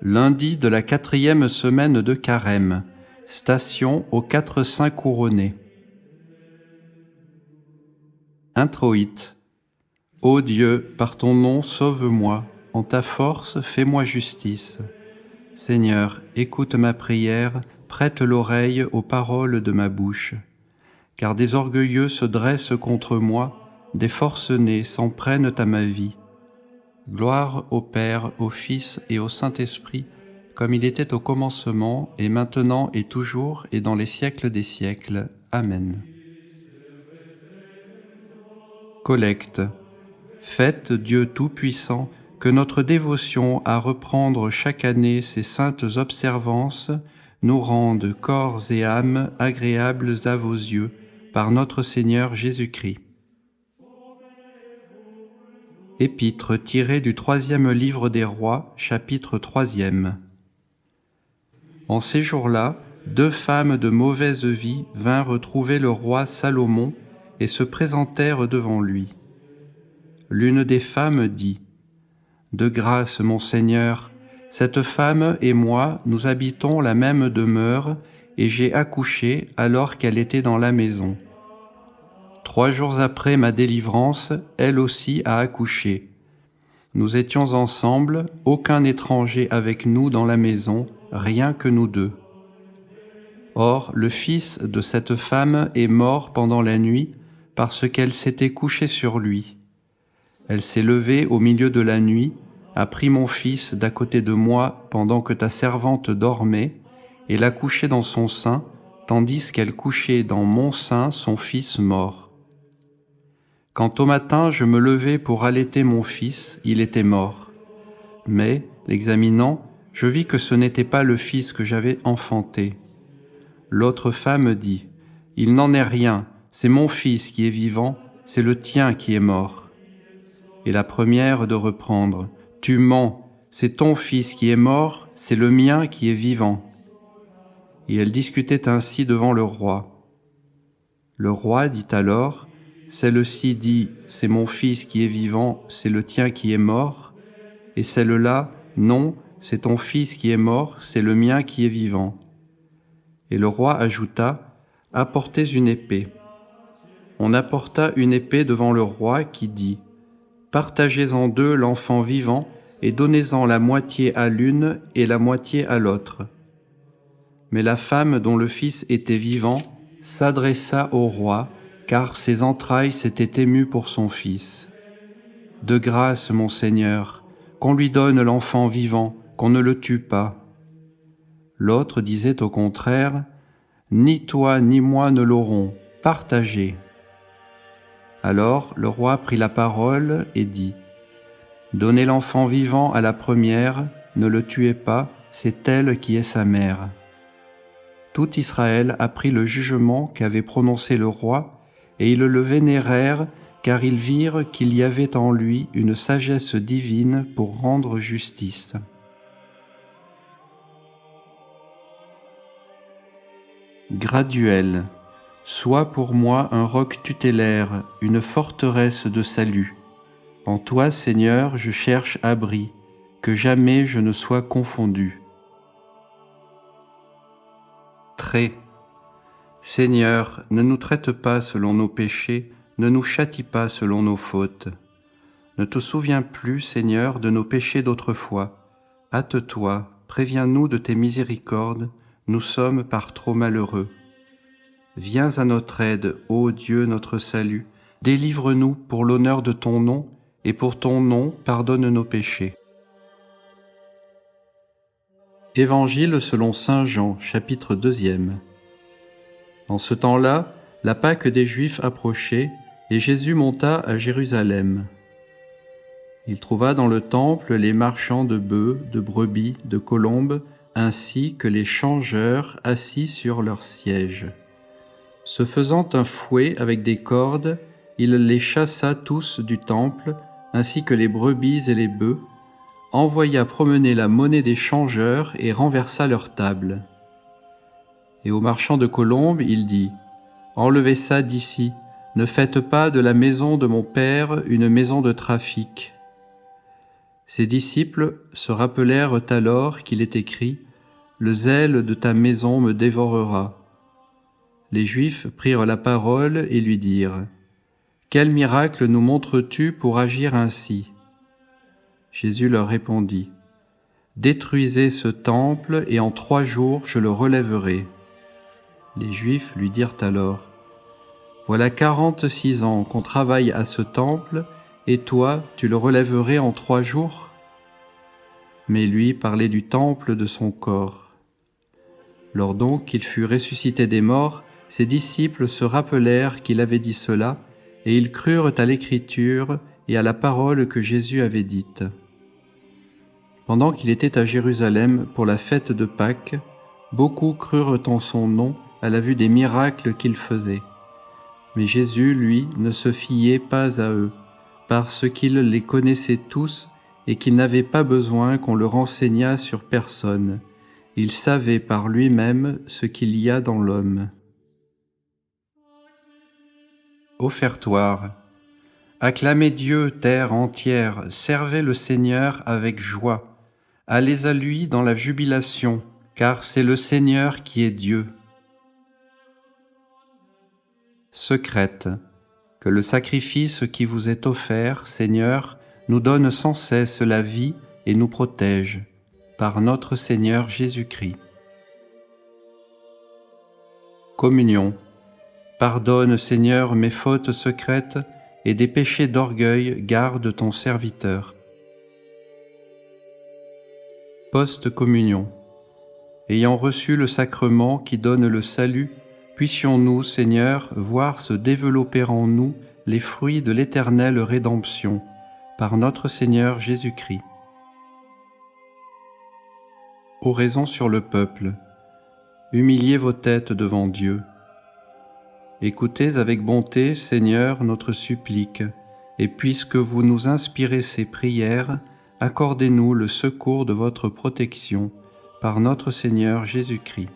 Lundi de la 4e semaine de Carême. Station aux 4 saints couronnés. Introïte. Ô Dieu, par ton nom sauve-moi, en ta force fais-moi justice. Seigneur, écoute ma prière, prête l'oreille aux paroles de ma bouche. Car des orgueilleux se dressent contre moi, des forcenés s'en prennent à ma vie. Gloire au Père, au Fils et au Saint-Esprit, comme il était au commencement, et maintenant et toujours, et dans les siècles des siècles. Amen. Collecte. Faites, Dieu Tout-Puissant, que notre dévotion à reprendre chaque année ces saintes observances nous rende corps et âme agréables à vos yeux, par notre Seigneur Jésus-Christ. Épître tirée du 3e livre des Rois, chapitre 3e. En ces jours-là, 2 femmes de mauvaise vie vinrent trouver le roi Salomon et se présentèrent devant lui. L'une des femmes dit : « De grâce, mon Seigneur, cette femme et moi, nous habitons la même demeure, et j'ai accouché alors qu'elle était dans la maison. 3 jours après ma délivrance, elle aussi a accouché. Nous étions ensemble, aucun étranger avec nous dans la maison, rien que nous 2. Or, le fils de cette femme est mort pendant la nuit parce qu'elle s'était couchée sur lui. Elle s'est levée au milieu de la nuit, a pris mon fils d'à côté de moi pendant que ta servante dormait, et l'a couché dans son sein, tandis qu'elle couchait dans mon sein son fils mort. Quand au matin je me levai pour allaiter mon fils, il était mort. Mais, l'examinant, je vis que ce n'était pas le fils que j'avais enfanté. L'autre femme dit : « Il n'en est rien, c'est mon fils qui est vivant, c'est le tien qui est mort. » Et la première de reprendre : « Tu mens, c'est ton fils qui est mort, c'est le mien qui est vivant. » Et elle discutait ainsi devant le roi. Le roi dit alors : « Celle-ci dit : c'est mon fils qui est vivant, c'est le tien qui est mort. Et celle-là, non, c'est ton fils qui est mort, c'est le mien qui est vivant. » Et le roi ajouta : « Apportez une épée. » On apporta une épée devant le roi qui dit : « Partagez en 2 l'enfant vivant et donnez-en la moitié à l'une et la moitié à l'autre. » Mais la femme dont le fils était vivant s'adressa au roi, car ses entrailles s'étaient émues pour son fils. « De grâce, mon Seigneur, qu'on lui donne l'enfant vivant, qu'on ne le tue pas. » L'autre disait au contraire : « Ni toi ni moi ne l'aurons, partagez. » Alors le roi prit la parole et dit : « Donnez l'enfant vivant à la première, ne le tuez pas, c'est elle qui est sa mère. » Tout Israël apprit le jugement qu'avait prononcé le roi, et ils le vénérèrent, car ils virent qu'il y avait en lui une sagesse divine pour rendre justice. Graduel. Sois pour moi un roc tutélaire, une forteresse de salut. En toi, Seigneur, je cherche abri, que jamais je ne sois confondu. Trait. Seigneur, ne nous traite pas selon nos péchés, ne nous châtie pas selon nos fautes. Ne te souviens plus, Seigneur, de nos péchés d'autrefois. Hâte-toi, préviens-nous de tes miséricordes, nous sommes par trop malheureux. Viens à notre aide, ô Dieu notre salut, délivre-nous pour l'honneur de ton nom, et pour ton nom pardonne nos péchés. Évangile selon saint Jean, chapitre 2e. En ce temps-là, la Pâque des Juifs approchait, et Jésus monta à Jérusalem. Il trouva dans le temple les marchands de bœufs, de brebis, de colombes, ainsi que les changeurs assis sur leurs sièges. Se faisant un fouet avec des cordes, il les chassa tous du temple, ainsi que les brebis et les bœufs, envoya promener la monnaie des changeurs et renversa leurs tables. Et aux marchands de colombes, il dit : « Enlevez ça d'ici, ne faites pas de la maison de mon père une maison de trafic. » Ses disciples se rappelèrent alors qu'il est écrit « Le zèle de ta maison me dévorera ». Les Juifs prirent la parole et lui dirent « Quel miracle nous montres-tu pour agir ainsi ?» Jésus leur répondit « Détruisez ce temple et en 3 jours je le relèverai. » Les Juifs lui dirent alors « Voilà 46 ans qu'on travaille à ce temple, et toi, tu le relèverais en 3 jours ?» Mais lui parlait du temple de son corps. Lors donc qu'il fut ressuscité des morts, ses disciples se rappelèrent qu'il avait dit cela, et ils crurent à l'Écriture et à la parole que Jésus avait dite. Pendant qu'il était à Jérusalem pour la fête de Pâques, beaucoup crurent en son nom à la vue des miracles qu'il faisait. Mais Jésus, lui, ne se fiait pas à eux, parce qu'il les connaissait tous et qu'il n'avait pas besoin qu'on le renseignât sur personne. Il savait par lui-même ce qu'il y a dans l'homme. Offertoire. Acclamez Dieu, terre entière, servez le Seigneur avec joie. Allez à lui dans la jubilation, car c'est le Seigneur qui est Dieu. Secrète. Que le sacrifice qui vous est offert, Seigneur, nous donne sans cesse la vie et nous protège, par notre Seigneur Jésus-Christ. Communion. Pardonne, Seigneur, mes fautes secrètes, et des péchés d'orgueil garde ton serviteur. Post-communion. Ayant reçu le sacrement qui donne le salut, puissions-nous, Seigneur, voir se développer en nous les fruits de l'éternelle rédemption, par notre Seigneur Jésus-Christ. Oraison sur le peuple. Humiliez vos têtes devant Dieu. Écoutez avec bonté, Seigneur, notre supplique, et puisque vous nous inspirez ces prières, accordez-nous le secours de votre protection, par notre Seigneur Jésus-Christ.